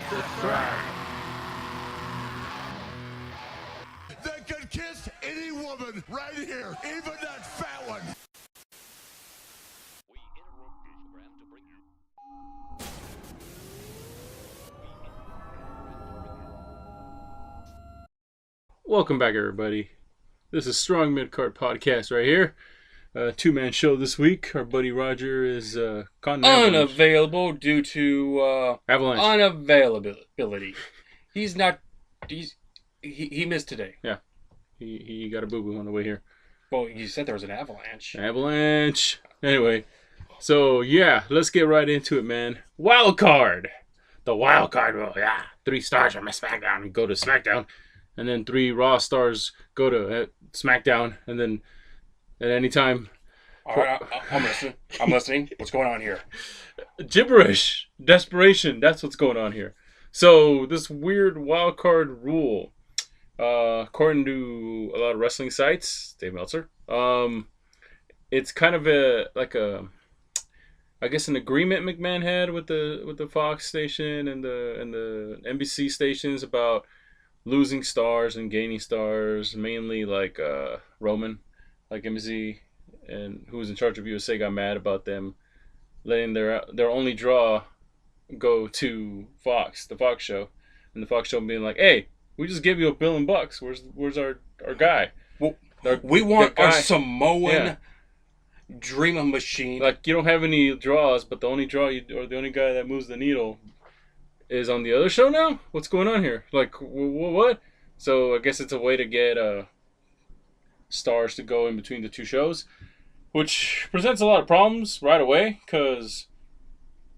That's right. That could kiss any woman right here, even that fat one. We interrupt this program to bring you. Welcome back, everybody. This is Strong Midcard Podcast right here. Two-man show this week. Our buddy Roger is caught an avalanche. Unavailable due to Avalanche. unavailability. He missed today. Yeah. He got a boo-boo on the way here. Well, you said there was an avalanche. Avalanche. Anyway, so yeah, let's get right into it, man. Wild card. The wild card rule. Yeah. 3 stars from SmackDown and go to SmackDown. And then 3 Raw stars go to SmackDown. And then at any time. All right, I'm listening. I'm listening. What's going on here? Gibberish. Desperation. That's what's going on here. So this weird wild card rule, according to a lot of wrestling sites, Dave Meltzer, it's kind of I guess an agreement McMahon had with the Fox station and the NBC stations about losing stars and gaining stars, mainly like Roman, like MZ, and who was in charge of USA got mad about them letting their only draw go to Fox, the Fox show, and the Fox show being like, "Hey, we just gave you $1 billion. Where's our guy? Well, we want our Samoan Yeah. dream machine. Like, you don't have any draws, but the only draw or the only guy that moves the needle is on the other show now? What's going on here? Like, what?" So I guess it's a way to get stars to go in between the 2 shows, which presents a lot of problems right away because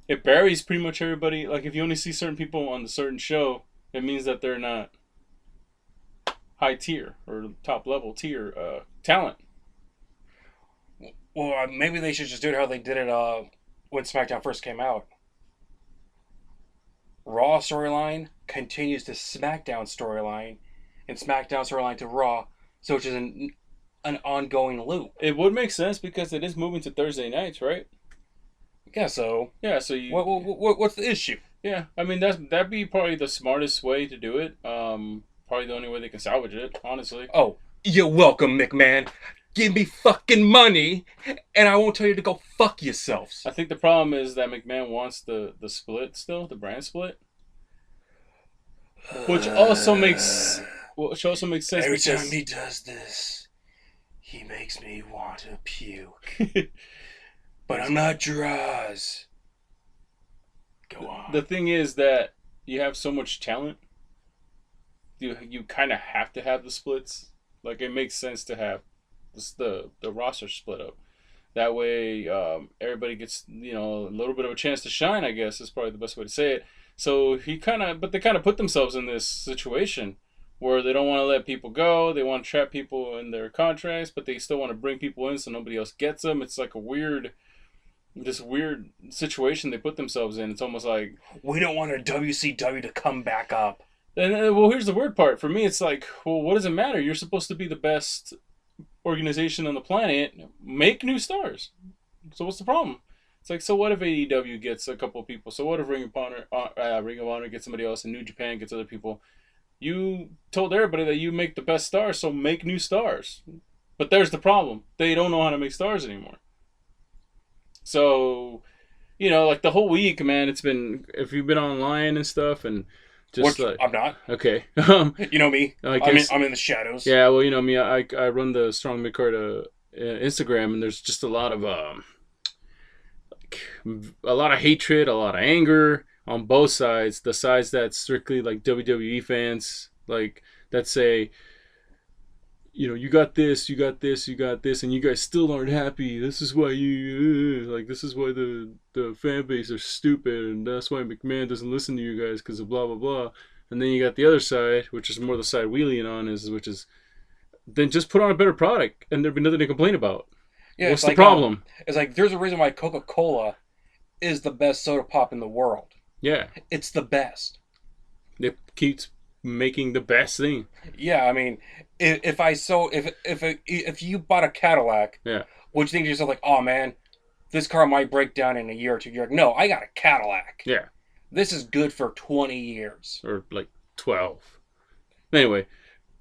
it buries pretty much everybody. Like, if you only see certain people on the certain show, it means that they're not high tier or top level tier talent. Well, maybe they should just do it how they did it when SmackDown first came out. Raw storyline continues to SmackDown storyline, and SmackDown storyline to Raw, so it's just an ongoing loop. It would make sense because it is moving to Thursday nights, right? Yeah, so So you. what's the issue? Yeah, I mean that'd be probably the smartest way to do it. Probably the only way they can salvage it, honestly. Oh, you're welcome, McMahon. Give me fucking money, and I won't tell you to go fuck yourselves. I think the problem is that McMahon wants the split still, the brand split, which also makes sense. Every because, time he does this, he makes me want to puke. But I'm not Droz. Go on. The thing is that you have so much talent, you kind of have to have the splits. Like, it makes sense to have the roster split up. That way, everybody gets a little bit of a chance to shine. I guess is probably the best way to say it. So they kind of put themselves in this situation where they don't want to let people go. They want to trap people in their contracts, but they still want to bring people in so nobody else gets them. It's like this weird situation they put themselves in. It's almost like We don't want our WCW to come back up. And well, here's the weird part. For me, it's like, well, what does it matter? You're supposed to be the best organization on the planet. Make new stars. So what's the problem? It's like, so what if AEW gets a couple of people? So what if Ring of Honor gets somebody else, and New Japan gets other people? You told everybody that you make the best stars, so make new stars. But there's the problem. They don't know how to make stars anymore. So, like the whole week, man, it's been, if you've been online and stuff, and just I'm not. Okay. You know me. I guess, I'm in the shadows. Yeah, well, you know me. I run the Strong Midcard Instagram, and there's just a lot of hatred, a lot of anger on both sides. The sides that's strictly like WWE fans, like that say, you got this, you got this, you got this, and you guys still aren't happy. This is why this is why the fan base are stupid, and that's why McMahon doesn't listen to you guys because of blah blah blah. And then you got the other side, which is more the side we lean on, which is then just put on a better product, and there'd be nothing to complain about. Yeah, what's the problem? It's like there's a reason why Coca-Cola is the best soda pop in the world. Yeah, it's the best. It keeps making the best thing. Yeah, I mean, if you bought a Cadillac, yeah, would you think to yourself like, oh man, this car might break down in a year or two? You're like, no, I got a Cadillac. Yeah. This is good for 20 years. or like 12. Anyway,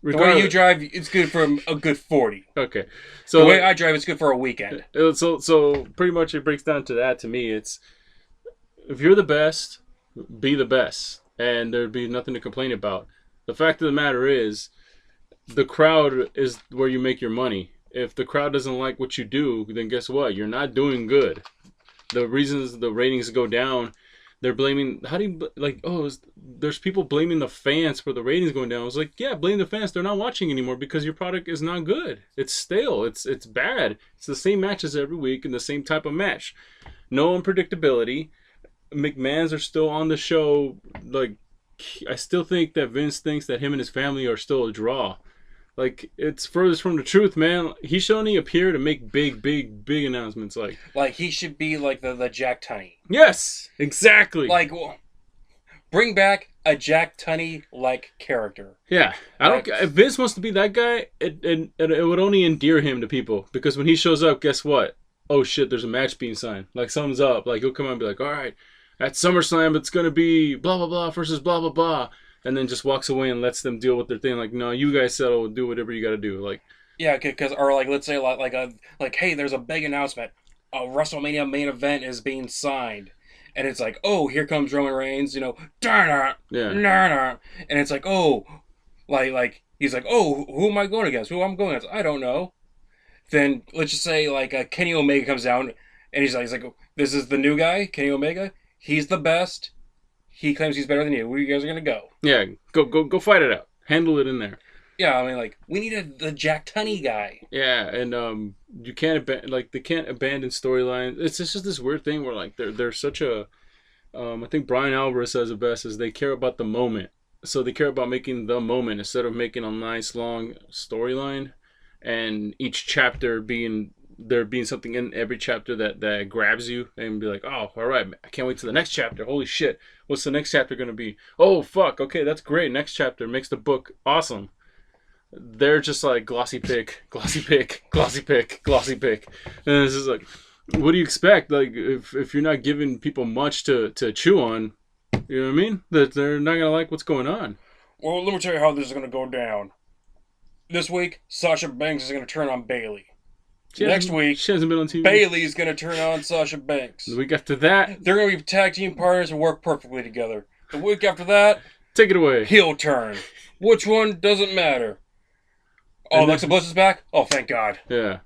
The way you drive, it's good for a good 40. Okay, The so way I drive, it's good for a weekend. so pretty much it breaks down to that. To me, it's if you're the best, be the best, and there'd be nothing to complain about. The fact of the matter is, the crowd is where you make your money. If the crowd doesn't like what you do, then guess what? You're not doing good. The reasons the ratings go down, they're blaming. How do you like? Oh, there's people blaming the fans for the ratings going down. I was like, yeah, blame the fans. They're not watching anymore because your product is not good. It's stale. It's bad. It's the same matches every week and the same type of match. No unpredictability. McMahon's are still on the show. Like, I still think that Vince thinks that him and his family are still a draw. Like, it's furthest from the truth, man. He should only appear to make big announcements. Like, he should be like the Jack Tunney. Yes, exactly. Like, bring back a Jack Tunney-like character. Yeah, I don't. If Vince wants to be that guy, it would only endear him to people because when he shows up, guess what? Oh shit, there's a match being signed. Like something's up. Like he'll come out and be like, all right, at SummerSlam it's gonna be blah blah blah versus blah blah blah, and then just walks away and lets them deal with their thing. Like, no, you guys settle, do whatever you got to do. Like, yeah, because or like let's say like hey, there's a big announcement. A WrestleMania main event is being signed. And it's like, oh, here comes Roman Reigns, you know, and it's like, oh, like he's like, oh, who am I going against? Who I'm going against? I don't know. Then let's just say like Kenny Omega comes down, and he's like, this is the new guy, Kenny Omega. He's the best. He claims he's better than you. Where you guys are gonna go? Yeah, go fight it out. Handle it in there. Yeah, I mean, like we need the Jack Tunney guy. Yeah, and you can't they can't abandon storylines. It's just this weird thing where like they're such a I think Brian Alvarez says it best is they care about the moment. So they care about making the moment instead of making a nice long storyline and each chapter being something in every chapter that grabs you and be like, oh, all right, I can't wait to the next chapter. Holy shit, what's the next chapter gonna be? Oh fuck, okay, that's great. Next chapter makes the book awesome. They're just like glossy pick, glossy pick, glossy pick, glossy pick, and it's just like, what do you expect? Like if you're not giving people much to chew on, you know what I mean? That they're not gonna like what's going on. Well, let me tell you how this is gonna go down. This week, Sasha Banks is gonna turn on Bayley. Next week, she hasn't been on TV. Bayley's gonna turn on Sasha Banks. The week after that, they're gonna be tag team partners and work perfectly together. The week after that, take it away. Heel turn. Which one doesn't matter. Oh, Alexa Bliss is back? Oh, thank God. Yeah.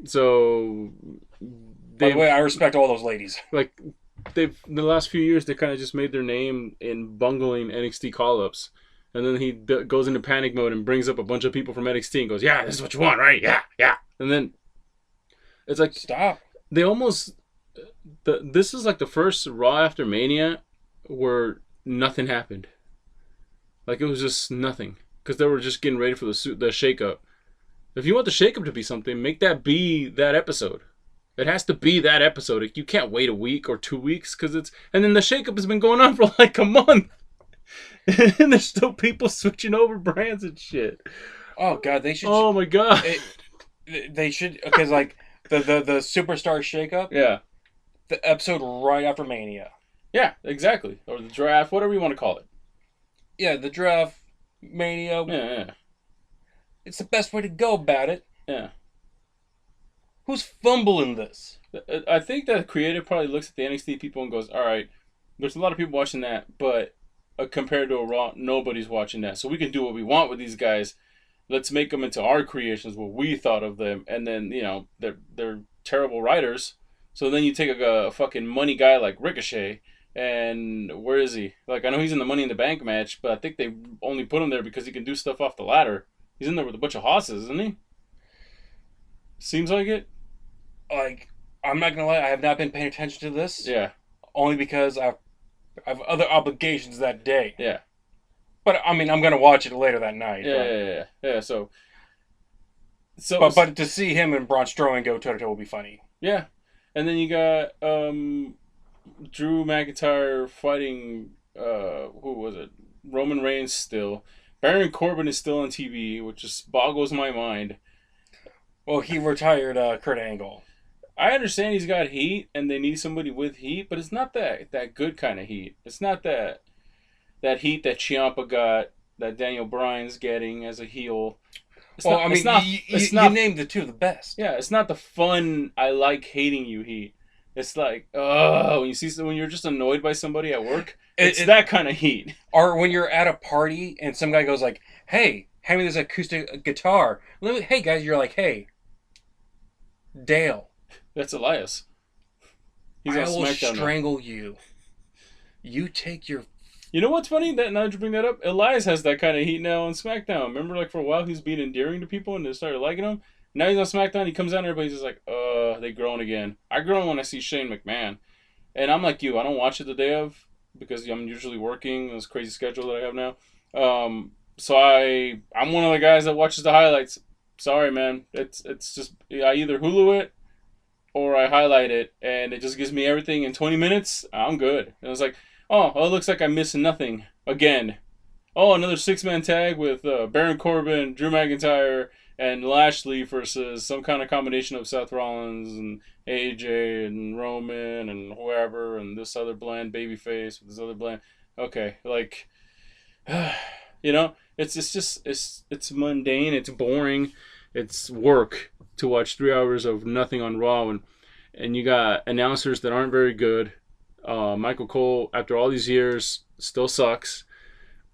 So, by the way, I respect all those ladies. Like, the last few years, they kind of just made their name in bungling NXT call-ups. And then he goes into panic mode and brings up a bunch of people from NXT and goes, yeah, this is what you want, right? Yeah, yeah. And then it's like... Stop. They almost... This is like the first Raw after Mania where nothing happened. Like, it was just nothing. Because they were just getting ready for the shakeup. If you want the shakeup to be something, make that be that episode. It has to be that episode. You can't wait a week or 2 weeks because it's. And then the shakeup has been going on for like a month, and there's still people switching over brands and shit. Oh God, they should. Oh my God, they should because like the superstar shakeup. Yeah, the episode right after Mania. Yeah, exactly, or the draft, whatever you want to call it. Yeah, the draft. Mania. Yeah. It's the best way to go about it. Yeah. Who's fumbling this? I think that creative probably looks at the NXT people and goes, all right, there's a lot of people watching that, but compared to a Raw, nobody's watching that. So we can do what we want with these guys. Let's make them into our creations, what we thought of them. And then, you know, they're terrible writers. So then you take a fucking money guy like Ricochet. And where is he? Like, I know he's in the Money in the Bank match, but I think they only put him there because he can do stuff off the ladder. He's in there with a bunch of hosses, isn't he? Seems like it. Like, I'm not gonna lie, I have not been paying attention to this. Yeah. Only because I have other obligations that day. Yeah. But I mean, I'm gonna watch it later that night. Yeah. So. But to see him and Braun Strowman go toe to toe will be funny. Yeah, and then you got Drew McIntyre fighting who was it? Roman Reigns still. Baron Corbin is still on TV, which just boggles my mind. Well, he retired Kurt Angle. I understand he's got heat and they need somebody with heat, but it's not that good kind of heat. It's not that heat that Ciampa got, that Daniel Bryan's getting as a heel. Well, I mean, It's you not. named the two of the best. Yeah, it's not the fun. I like hating you heat. It's like, oh, when you're just annoyed by somebody at work. It's that kind of heat. Or when you're at a party and some guy goes like, "Hey, hand me this acoustic guitar." Hey guys, you're like, "Hey, Dale, That's Elias. He's I on will SmackDown now. strangle you. You take your." You know what's funny? That now that you bring that up, Elias has that kind of heat now on SmackDown. Remember, like for a while, he was being endearing to people and they started liking him. Now he's on SmackDown. He comes out and everybody's just like, they grown again. I groan when I see Shane McMahon, and I'm like you. I don't watch it the day of because I'm usually working. This crazy schedule that I have now. So I'm one of the guys that watches the highlights. Sorry, man. It's just I either Hulu it or I highlight it, and it just gives me everything in 20 minutes. I'm good. And I was like, oh, it looks like I missed nothing again. Oh, another 6-man tag with Baron Corbin, Drew McIntyre, and Lashley versus some kind of combination of Seth Rollins and AJ and Roman and whoever, and this other bland babyface with this other bland. Okay, like, it's mundane, it's boring, it's work to watch 3 hours of nothing on Raw, and you got announcers that aren't very good. Michael Cole, after all these years, still sucks.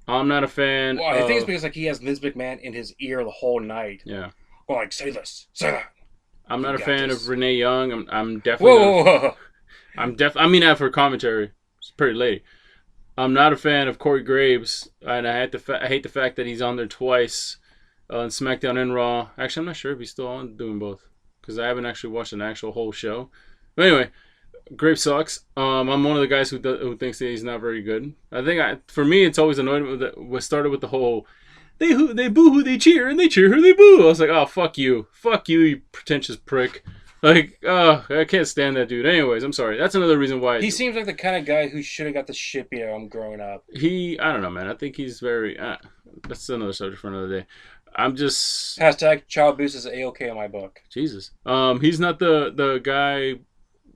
I'm not a fan. Well, I think it's because like he has Vince McMahon in his ear the whole night. Yeah. Going like, say this, say that. I'm not a got fan this. of Renee Young. I'm definitely. Whoa. I mean, after commentary, it's pretty late. I'm not a fan of Corey Graves, and I hate the fact that he's on there twice on SmackDown and Raw. Actually, I'm not sure if he's still on doing both because I haven't actually watched an actual whole show. But anyway. Graves sucks. I'm one of the guys who thinks that he's not very good. For me, it's always annoying. What started with the whole they boo who they cheer and they cheer who they boo. I was like, oh fuck you, you pretentious prick. Like, I can't stand that dude. Anyways, I'm sorry. That's another reason why He seems like the kind of guy who should have got the shit beat out of him growing up. I don't know, man. I think he's very. That's another subject for another day. I'm just # child abuse is A-OK in my book. Jesus. He's not the guy.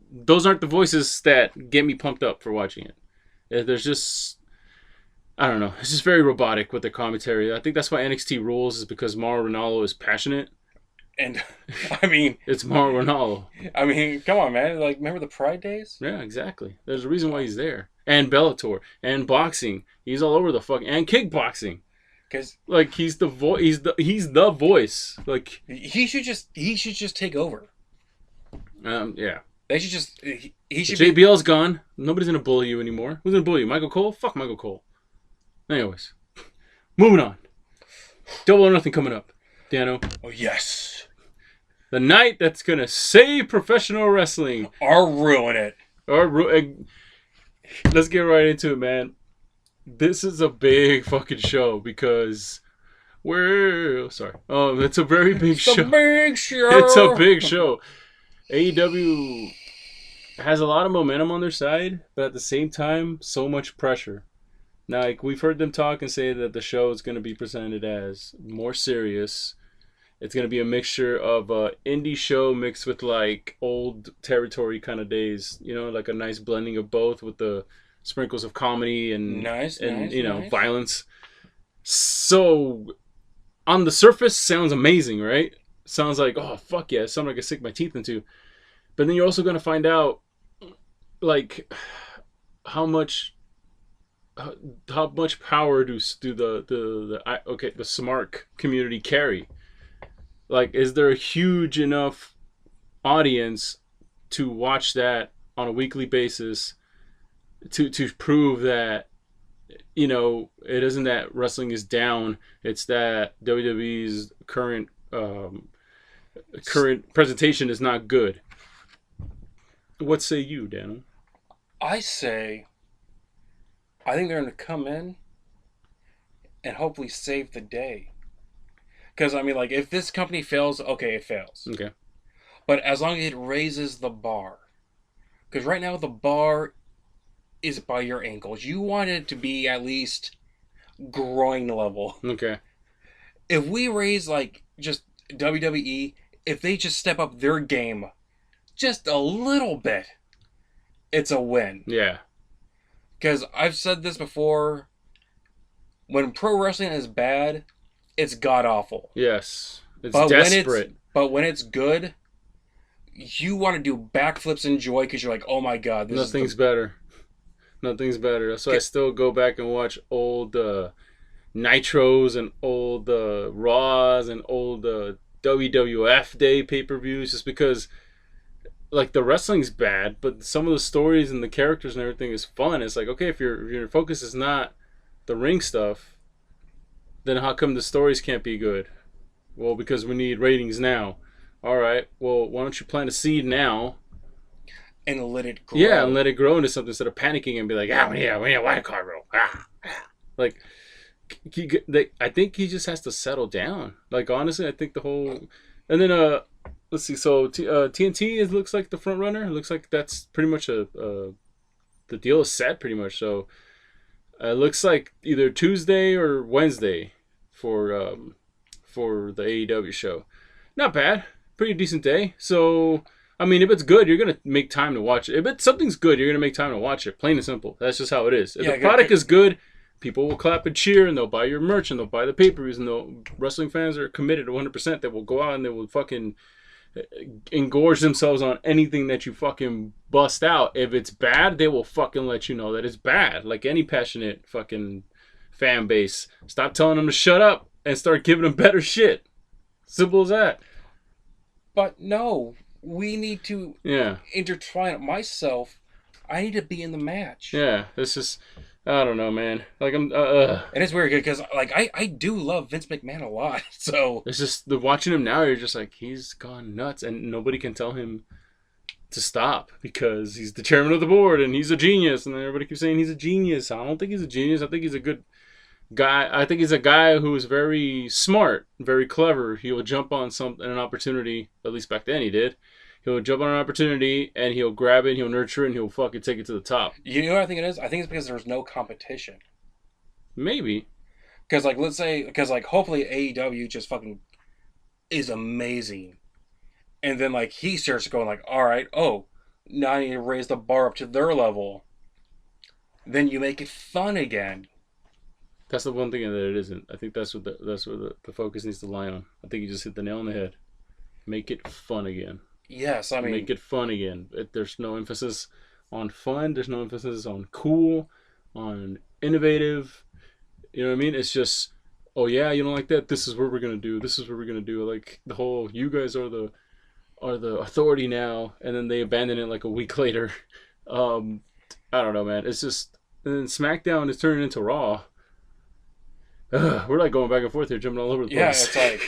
Those aren't the voices that get me pumped up for watching it. There's just, I don't know. It's just very robotic with the commentary. I think that's why NXT rules is because Mauro Ranallo is passionate. And, I mean... It's Mauro Ranallo. I mean, come on, man. Like, remember the Pride days? Yeah, exactly. There's a reason why he's there. And Bellator. And boxing. He's all over the fuck. And kickboxing. Because... Like, he's the voice. He's the voice. Like... He should just take over. Yeah. They should just... He should JBL's gone. Nobody's going to bully you anymore. Who's going to bully you? Michael Cole? Fuck Michael Cole. Anyways. Moving on. Double or Nothing coming up. Dano. Oh, yes. The night that's going to save professional wrestling. Or ruin it. Let's get right into it, man. This is a big fucking show because it's a very big show. It's a big show. It's a big show. AEW has a lot of momentum on their side, but at the same time, so much pressure. Now, like, we've heard them talk and say that the show is going to be presented as more serious. It's going to be a mixture of indie show mixed with like old territory kind of days. You know, like a nice blending of both with the sprinkles of comedy and nice. violence. So, on the surface, sounds amazing, right? Sounds like, oh, fuck yeah, something I can sink my teeth into. But then you're also going to find out, like, how much power do the smart community carry? Like, is there a huge enough audience to watch that on a weekly basis to prove that, you know, it isn't that wrestling is down, it's that WWE's current presentation is not good? What say you, Daniel? I think they're going to come in and hopefully save the day. Because, I mean, like, if this company fails, okay, it fails. Okay. But as long as it raises the bar. Because right now the bar is by your ankles. You want it to be at least groin level. Okay. If we raise, like, just WWE, if they just step up their game just a little bit, it's a win. Yeah. Because I've said this before, when pro wrestling is bad, it's god-awful. Yes. It's But desperate. when it's good, you want to do backflips in joy because you're like, oh my god, Nothing's better. Nothing's better. That's why I still go back and watch old Nitros and old Raws and old WWF Day pay-per-views, just because like the wrestling's bad, but some of the stories and the characters and everything is fun. It's like, okay, if your focus is not the ring stuff, then how come the stories can't be good? Well, because we need ratings now. All right. Well, why don't you plant a seed now? And let it grow. Yeah, and let it grow into something instead of panicking and be like, we need a wild card rule. Like, I think he just has to settle down. Like, honestly, I think the whole... And then, let's see. So, TNT, it looks like the front runner. It looks like that's pretty much the deal is set, pretty much. So, it looks like either Tuesday or Wednesday for the AEW show. Not bad. Pretty decent day. So, I mean, if it's good, you're going to make time to watch it. If something's good, you're going to make time to watch it. Plain and simple. That's just how it is. If the product is good, people will clap and cheer, and they'll buy your merch, and they'll buy the pay-per-views, and wrestling fans are committed 100%. They will go out and they will fucking engorge themselves on anything that you fucking bust out. If it's bad, they will fucking let you know that it's bad. Like any passionate fucking fan base. Stop telling them to shut up and start giving them better shit. Simple as that. But no, we need to intertwine it. Myself, I need to be in the match. Yeah, this is, I don't know, man. Like, I'm, And it's weird because, like, I do love Vince McMahon a lot, so. It's just, watching him now, you're just like, he's gone nuts, and nobody can tell him to stop because he's the chairman of the board and he's a genius, and everybody keeps saying he's a genius. I don't think he's a genius. I think he's a good guy. I think he's a guy who is very smart, very clever. He will jump on an opportunity, at least back then he did. He'll jump on an opportunity and he'll grab it, he'll nurture it, and he'll fucking take it to the top. You know what I think it is? I think it's because there's no competition. Maybe. Because, like, let's say, hopefully AEW just fucking is amazing. And then, like, he starts going, like, all right, now I need to raise the bar up to their level. Then you make it fun again. That's the one thing that it isn't. I think that's what the focus needs to lie on. I think you just hit the nail on the head. Make it fun again. Yes, I mean... Make it fun again. There's no emphasis on fun. There's no emphasis on cool, on innovative. You know what I mean? It's just, oh yeah, you don't like that? This is what we're going to do. This is what we're going to do. Like, the whole, you guys are the authority now. And then they abandon it like a week later. I don't know, man. It's just... And then SmackDown is turning into Raw. We're like going back and forth here, jumping all over the place. Yeah, it's like...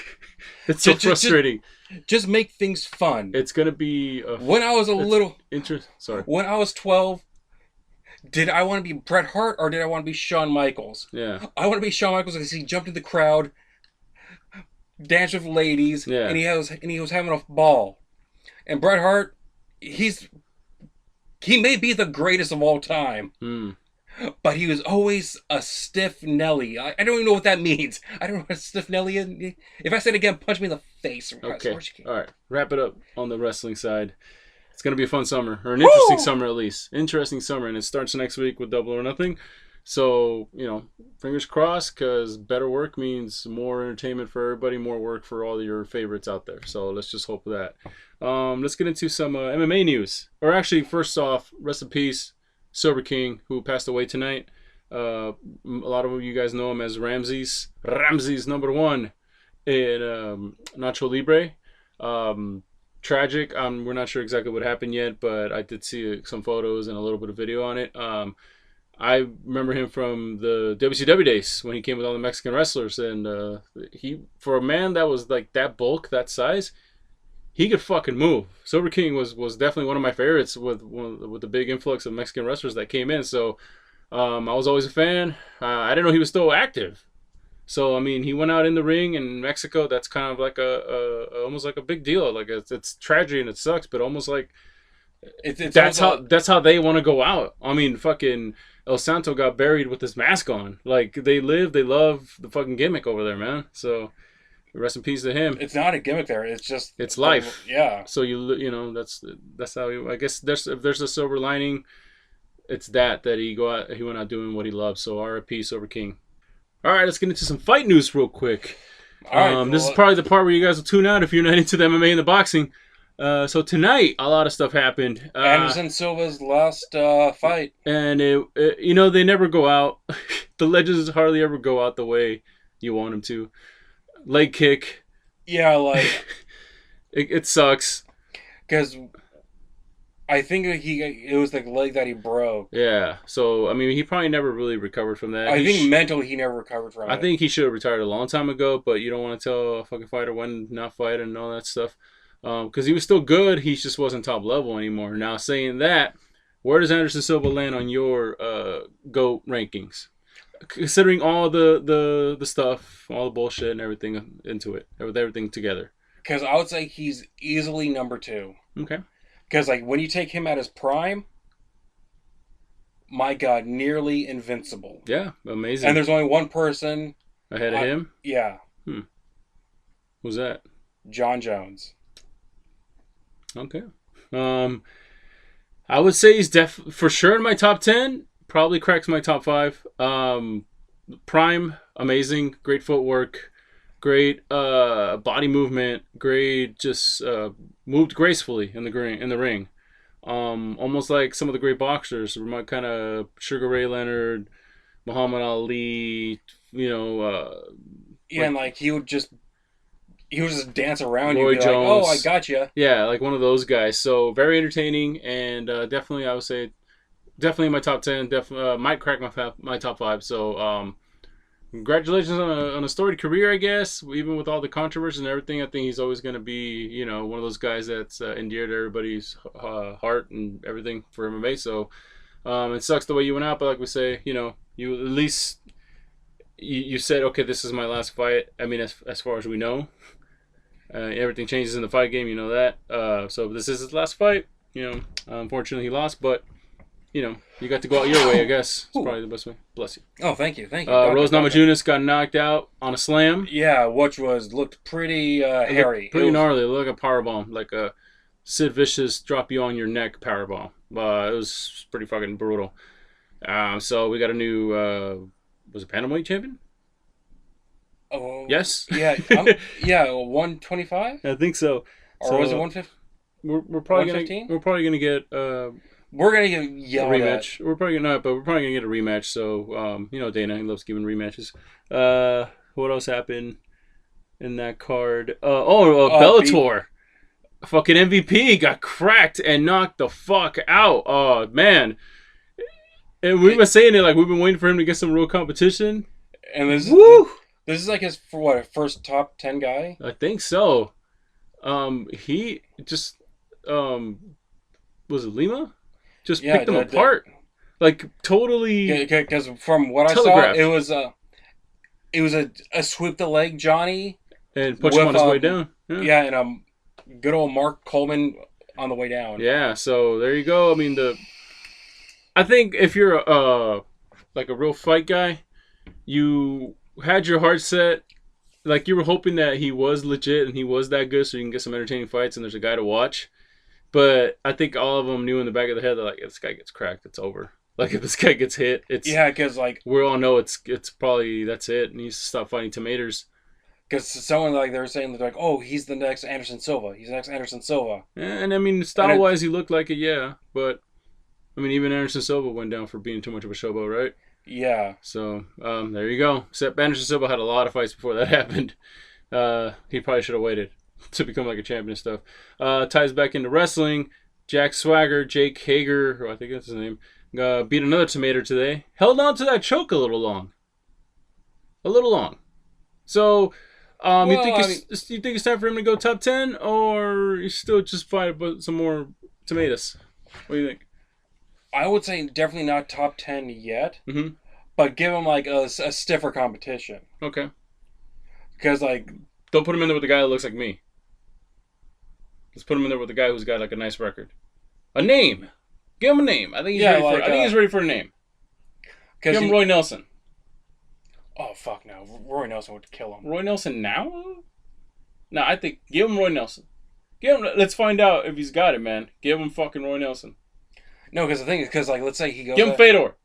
it's so frustrating. Just make things fun. It's going to be... when I was When I was 12, did I want to be Bret Hart or did I want to be Shawn Michaels? Yeah. I want to be Shawn Michaels because he jumped in the crowd, danced with ladies, and he was having a ball. And Bret Hart, he may be the greatest of all time. But he was always a stiff Nelly. I don't even know what that means. I don't know what a stiff Nelly is. If I say it again, punch me in the face. Okay. All right. Wrap it up on the wrestling side. It's going to be a fun summer, or an interesting summer at least. Interesting summer, and it starts next week with Double or Nothing. So, fingers crossed, because better work means more entertainment for everybody, more work for all your favorites out there. So let's just hope for that. Let's get into some MMA news. Or actually, first off, rest in peace, Silver King, who passed away tonight. A lot of you guys know him as Ramses #1 in Nacho Libre. Tragic. We're not sure exactly what happened yet, but I did see some photos and a little bit of video on it. I remember him from the WCW days when he came with all the Mexican wrestlers, and he, for a man that was like that bulk, that size, he could fucking move. Silver King was definitely one of my favorites with the big influx of Mexican wrestlers that came in. So I was always a fan. I didn't know he was still active. So I mean, he went out in the ring in Mexico. That's kind of like almost like a big deal. Like it's tragedy and it sucks, but almost like that's how they want to go out. I mean, fucking El Santo got buried with his mask on. Like they love the fucking gimmick over there, man. So Rest in peace to him. It's not a gimmick there. It's just It's life. Yeah. So you know that's how I guess if there's a silver lining, it's that he went out doing what he loves. So R.I.P. Silver King. All right, let's get into some fight news real quick. All right. This is probably the part where you guys will tune out if you're not into the MMA and the boxing. So tonight, a lot of stuff happened. Anderson Silva's last fight. And you know, they never go out. The legends hardly ever go out the way you want them to. Leg kick. Yeah, like it sucks. Because I think it was the leg that he broke. Yeah. So I mean, he probably never really recovered from that. I think mentally he never recovered from it. I think he should have retired a long time ago, but you don't want to tell a fucking fighter when not fight and all that stuff. Because he was still good, he just wasn't top level anymore. Now, saying that, where does Anderson Silva land on your GOAT rankings? Considering all the stuff, all the bullshit and everything into it, with everything together. Because I would say he's easily number 2. Okay. Because like when you take him at his prime, my God, nearly invincible. Yeah, amazing. And there's only one person ahead of him. Yeah. Who's that? John Jones. Okay. I would say he's for sure in my top 10. Probably cracks my top 5. Prime, amazing, great footwork, great body movement, great just moved gracefully in the ring. Almost like some of the great boxers, kind of Sugar Ray Leonard, Muhammad Ali, you know. Yeah, and like he would just dance around Roy you, and be Jones. like, "Oh, I got you." Yeah, like one of those guys. So very entertaining, and definitely I would say definitely in my top 10. Might crack my top 5. So congratulations on a storied career, I guess. Even with all the controversy and everything, I think he's always going to be, you know, one of those guys that's endeared to everybody's heart and everything for MMA. So it sucks the way you went out, but like we say, you know, you at least you said, okay, this is my last fight. I mean, as far as we know, everything changes in the fight game. You know that. So this is his last fight. You know, unfortunately he lost, but you know, you got to go out your way, I guess. It's probably the best way. Bless you. Oh, thank you. Rose Namajunas got knocked out on a slam. Yeah, which looked pretty hairy. Pretty gnarly. It looked like a powerbomb, like a Sid Vicious drop you on your neck powerbomb. It was pretty fucking brutal. So we got a new, was it Bantamweight champion? Oh, yes. Yeah, 125. I think so. Or was it 150? We're probably 115? gonna get We're gonna get yelled a rematch. At. We're probably gonna get a rematch. So you know, Dana, he loves giving rematches. What else happened in that card? Bellator. Fucking MVP got cracked and knocked the fuck out. Oh man. And we've been saying it like we've been waiting for him to get some real competition. And this is like his first top 10 guy. I think so. He just was it Lima? Just picked them apart, like totally. Because from what I saw, it was a sweep the leg Johnny and push him on his way down. Yeah, and good old Mark Coleman on the way down. Yeah, so there you go. I mean, I think if you're like a real fight guy, you had your heart set, like you were hoping that he was legit and he was that good, so you can get some entertaining fights and there's a guy to watch. But I think all of them knew in the back of their head that like if this guy gets cracked, it's over. Like if this guy gets hit, it's because like we all know it's probably that's it. And he needs to stop fighting tomatoes. Because someone like they were saying like, oh, he's the next Anderson Silva. He's the next Anderson Silva. And I mean, style wise, he looked like it, yeah. But I mean, even Anderson Silva went down for being too much of a showboat, right? Yeah. So there you go. Except Anderson Silva had a lot of fights before that happened. He probably should have waited to become like a champion and stuff. Ties back into wrestling. Jack Swagger, Jake Hager, who I think that's his name, beat another tomato today. Held on to that choke a little long. So, you think it's time for him to go top 10, or you still just fight about some more tomatoes? What do you think? I would say definitely not top 10 yet, but give him like a stiffer competition. Okay. Because like, don't put him in there with the guy that looks like me. Let's put him in there with the guy who's got like a nice record, a name. Give him a name. I think he's ready for. I think he's ready for a name. Give him Roy Nelson. Oh fuck no! Roy Nelson would kill him. Roy Nelson now? No, I think give him Roy Nelson. Let's find out if he's got it, man. Give him fucking Roy Nelson. No, because the thing is, because like, let's say he goes. Give him Fedor.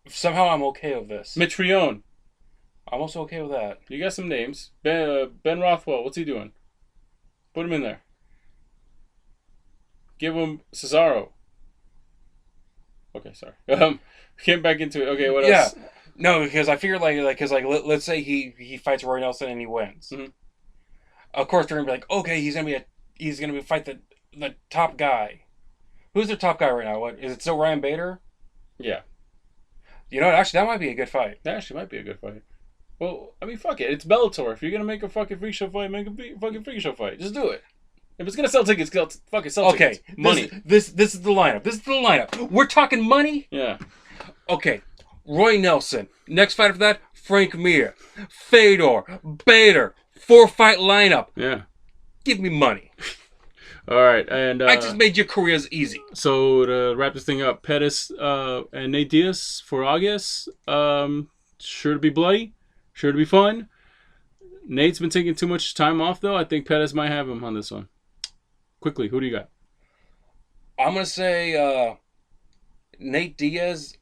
Somehow I'm okay with this. Mitrione. I'm also okay with that. You got some names. Ben Rothwell. What's he doing? Put him in there. Give him Cesaro. Okay, sorry. Came back into it. Okay, what else? Yeah. No, because I figured let's say he fights Roy Nelson and he wins. Mm-hmm. Of course they're gonna be like, okay, he's gonna be fight the top guy. Who's the top guy right now? What is it? Still Ryan Bader? Yeah. You know what? Actually, that might be a good fight. That actually might be a good fight. Well, I mean, fuck it. It's Bellator. If you're gonna make a fucking freak show fight, make a fucking freak show fight. Just do it. If it's gonna sell tickets, fucking sell tickets. Okay, Money. This is the lineup. This is the lineup. We're talking money. Yeah. Okay, Roy Nelson. Next fight after that, Frank Mir, Fedor, Bader. 4-fight lineup. Yeah. Give me money. All right, and I just made your careers easy. So to wrap this thing up, Pettis and Nate Diaz for August. Sure to be bloody. Sure to be fun. Nate's been taking too much time off though. I think Pettis might have him on this one. Quickly, who do you got? I'm gonna say Nate Diaz.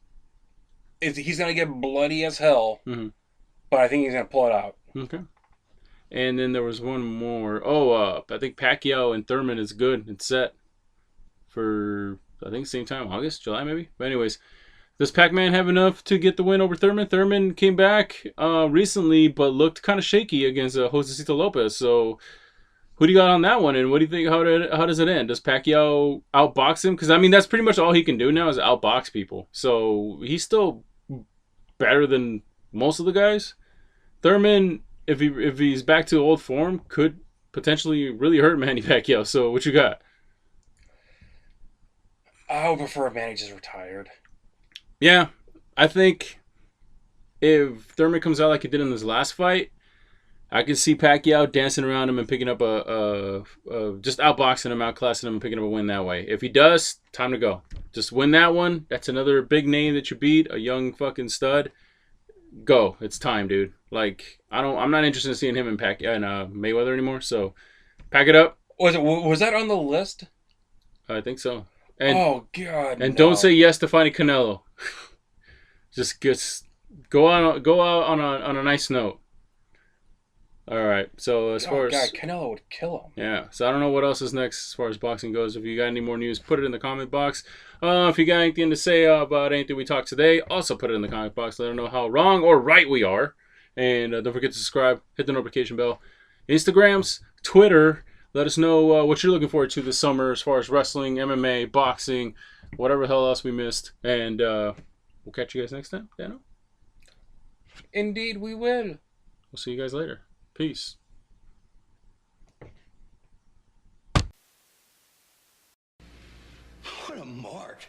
He's gonna get bloody as hell, but I think he's gonna pull it out. Okay. And then there was one more. Oh, I think Pacquiao and Thurman is good and set for, I think, same time, August, July maybe. But anyways, does Pac-Man have enough to get the win over Thurman? Thurman came back recently, but looked kind of shaky against Josecito Lopez. So who do you got on that one? And what do you think? How does it end? Does Pacquiao outbox him? Because, I mean, that's pretty much all he can do now is outbox people. So he's still better than most of the guys. Thurman, if he's back to old form, could potentially really hurt Manny Pacquiao. So what you got? I would prefer if Manny just retired. Yeah, I think if Thurman comes out like he did in his last fight, I can see Pacquiao dancing around him and picking up just outboxing him, outclassing him, and picking up a win that way. If he does, time to go. Just win that one. That's another big name that you beat, a young fucking stud. Go. It's time, dude. Like, I'm not interested in seeing him in Mayweather anymore, so pack it up. Was that on the list? I think so. And, oh God! And no. don't say yes to fighting Canelo. just go out on a nice note. All right. So as far as Canelo would kill him. Yeah. So I don't know what else is next as far as boxing goes. If you got any more news, put it in the comment box. If you got anything to say about anything we talked today, also put it in the comment box. Let us know how wrong or right we are. And don't forget to subscribe, hit the notification bell. Instagrams, Twitter. Let us know what you're looking forward to this summer as far as wrestling, MMA, boxing, whatever the hell else we missed. And we'll catch you guys next time. Dano? Indeed, we will. We'll see you guys later. Peace. What a mark.